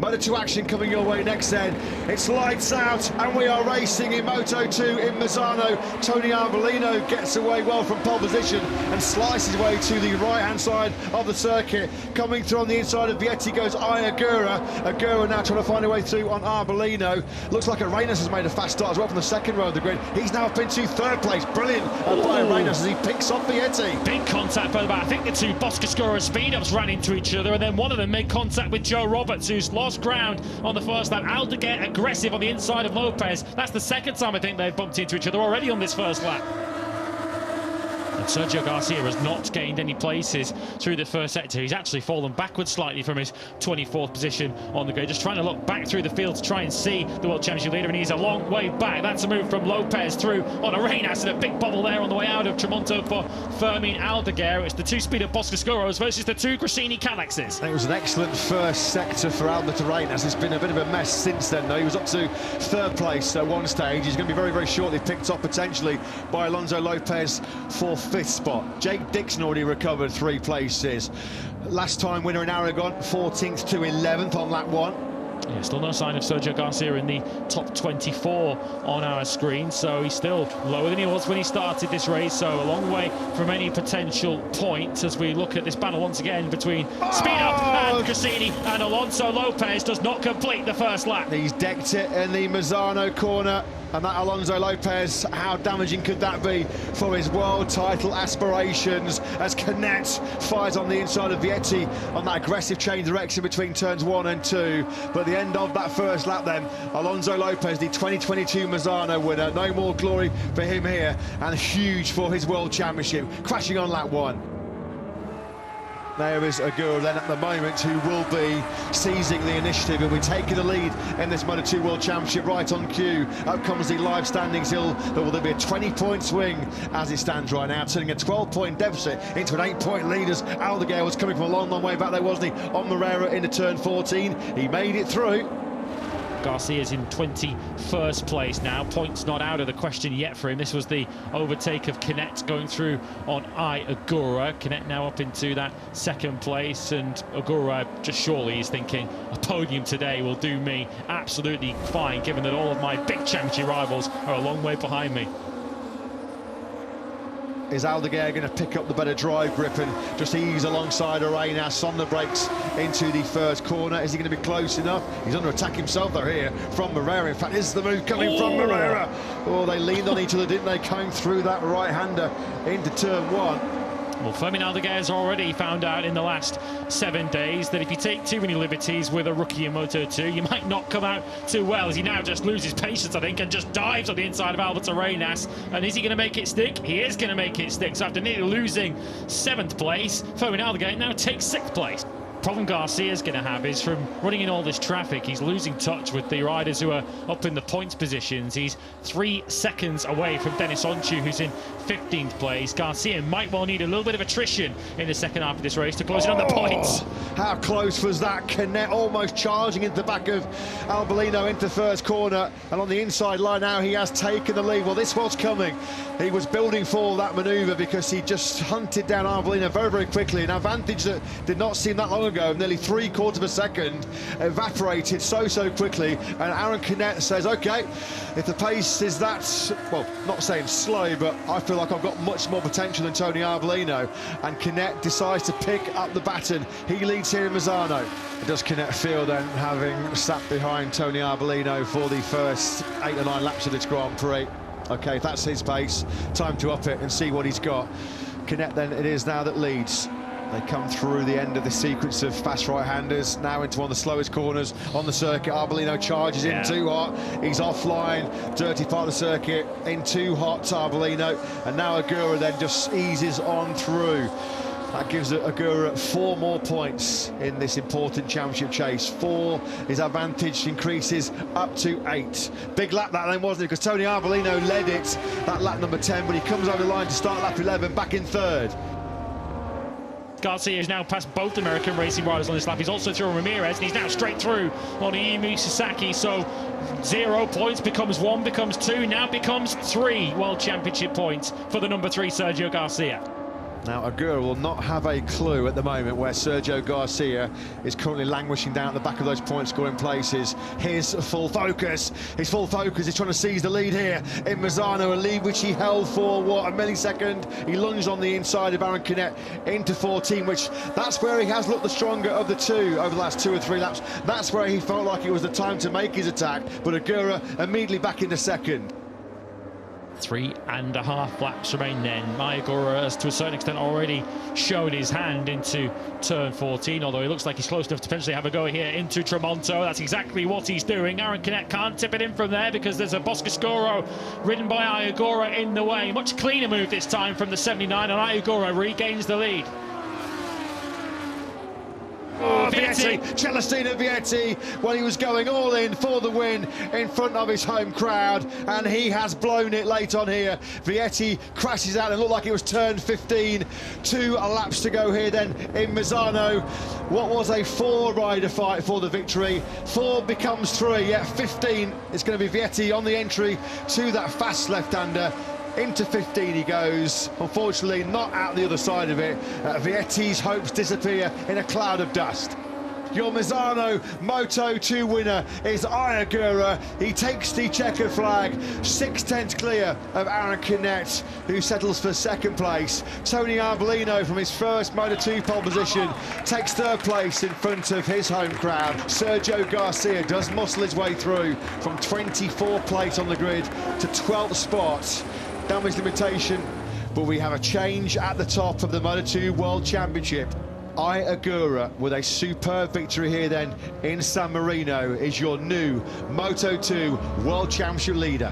Moto2 action coming your way next then. It's lights out and we are racing in Moto2 in Misano. Tony Arbolino gets away well from pole position and slices his way to the right-hand side of the circuit. Coming through on the inside of Vietti goes Ogura. Ogura now trying to find a way through on Arbolino. Looks like Arenas has made a fast start as well from the second row of the grid. He's now up into third place. Brilliant by Arenas as he picks off Vietti. Big contact both about. I think the two Boscascura speed-ups ran into each other, and then one of them made contact with Joe Roberts, who's lost ground on the first lap. Aldeguer aggressive on the inside of Lopez. That's the second time I think they've bumped into each other already on this first lap. And Sergio Garcia has not gained any places through the first sector. He's actually fallen backwards slightly from his 24th position on the grid, just trying to look back through the field to try and see the World Championship leader, and he's a long way back. That's a move from Lopez through on Arenas, and a big bubble there on the way out of Tremonto for Fermin Aldeguer. It's the two-speed of Boscascuros versus the two Gresini Canexes. It was an excellent first sector for Albert Arenas. It's been a bit of a mess since then, though. He was up to third place at one stage. He's going to be very, very shortly picked up potentially by Alonso Lopez for fifth spot. Jake Dixon already recovered 3 places. Last time winner in Aragon, 14th to 11th on lap 1. Yeah, still no sign of Sergio Garcia in the top 24 on our screen, so he's still lower than he was when he started this race, so a long way from any potential point as we look at this battle once again between Speed Up and Gresini, and Alonso Lopez does not complete the first lap. He's decked it in the Mazzano corner, and that Alonso Lopez, how damaging could that be for his world title aspirations as Canet fires on the inside of Vietti on that aggressive change direction between turns 1 and 2. But at the end of that first lap then, Alonso Lopez, the 2022 Mazzano winner, no more glory for him here, and huge for his world championship, crashing on lap 1. There is Ogura then at the moment, who will be seizing the initiative and will be taking the lead in this Moto2 World Championship right on cue. Up comes the live standings. There will be a 20-point swing as it stands right now, turning a 12-point deficit into an 8-point lead as Aldeguer was coming from a long, long way back there, wasn't he, on Moreira into turn 14. He made it through. Garcia's in 21st place now. Points not out of the question yet for him. This was the overtake of Canet going through on Ogura. Canet now up into that second place, and Ogura just surely is thinking a podium today will do me absolutely fine, given that all of my big championship rivals are a long way behind me. Is Aldeguer going to pick up the better drive grip and just ease alongside Arenas on the brakes into the first corner? Is he going to be close enough? He's under attack himself though here from Moreira. In fact, this is the move coming from Moreira. Oh, they leaned on each other, didn't they, coming through that right-hander into turn 1. Well, Fermin Aldeguer has already found out in the last 7 days that if you take too many liberties with a rookie in Moto2, you might not come out too well, as he now just loses patience, I think, and just dives on the inside of Albert Arenas. And is he going to make it stick? He is going to make it stick. So after nearly losing 7th place, Fermin Aldeguer now takes 6th place. Problem Garcia's going to have is from running in all this traffic, he's losing touch with the riders who are up in the points positions. He's 3 seconds away from Denis Onchu, who's in 15th place. Garcia might well need a little bit of attrition in the second half of this race to close it on the points. How close was that? Canet almost charging into the back of Arbolino into first corner, and on the inside line now he has taken the lead. Well, this was coming. He was building for that manoeuvre because he just hunted down Arbolino very, very quickly. An advantage that did not seem that long ago, nearly 3/4 of a second, evaporated so quickly. And Aaron Canet says, okay, if the pace is that, well, not saying slow, but I feel like I've got much more potential than Tony Arbolino. And Canet decides to pick up the baton. He leads here in Mazzano. Does Canet feel then, having sat behind Tony Arbolino for the first 8 or 9 laps of this Grand Prix? Okay, if that's his pace, time to up it and see what he's got. Canet then it is now that leads. They come through the end of the sequence of fast right-handers, now into one of the slowest corners on the circuit. Arbolino charges in too hot. He's offline, dirty part of the circuit, in too hot to Arbolino. And now Ogura then just eases on through. That gives Ogura 4 more points in this important championship chase. 4, his advantage increases up to 8. Big lap that then, wasn't it? Because Tony Arbolino led it, that lap number 10, but he comes over the line to start lap 11, back in 3rd. Garcia is now past both American racing riders on this lap. He's also through Ramirez, and he's now straight through on Iimu Sasaki. So 0 points becomes 1, becomes 2, now becomes 3 World Championship points for the number 3 Sergio Garcia. Now, Ogura will not have a clue at the moment where Sergio Garcia is currently languishing down at the back of those point-scoring places. His full focus is trying to seize the lead here in Misano, a lead which he held for, what, a millisecond. He lunged on the inside of Aaron Canet into 14, which that's where he has looked the stronger of the two over the last 2 or 3 laps. That's where he felt like it was the time to make his attack, but Ogura immediately back into second. 3.5 laps remain then. Ogura has to a certain extent already shown his hand into turn 14, although he looks like he's close enough to potentially have a go here into Tramonto. That's exactly what he's doing. Aaron Canet can't tip it in from there because there's a Boscascuro ridden by Ogura in the way. Much cleaner move this time from the 79, and Ogura regains the lead. Oh, Vietti, Celestino Vietti, when he was going all in for the win in front of his home crowd, and he has blown it late on here. Vietti crashes out and looked like it was turn 15. 2 laps to go here then in Misano. What was a 4-rider fight for the victory. 4 becomes 3, yeah, 15. It's going to be Vietti on the entry to that fast left-hander. Into 15 he goes, unfortunately not out the other side of it. Vietti's hopes disappear in a cloud of dust. Your Misano Moto2 winner is Ogura. He takes the checkered flag, 6/10 clear of Aaron Canet, who settles for second place. Tony Arbolino from his first Moto2 pole position takes third place in front of his home crowd. Sergio Garcia does muscle his way through from 24th place on the grid to 12th spot. Damage limitation, but we have a change at the top of the Moto2 World Championship. Ogura, with a superb victory here then in San Marino, is your new Moto2 World Championship leader.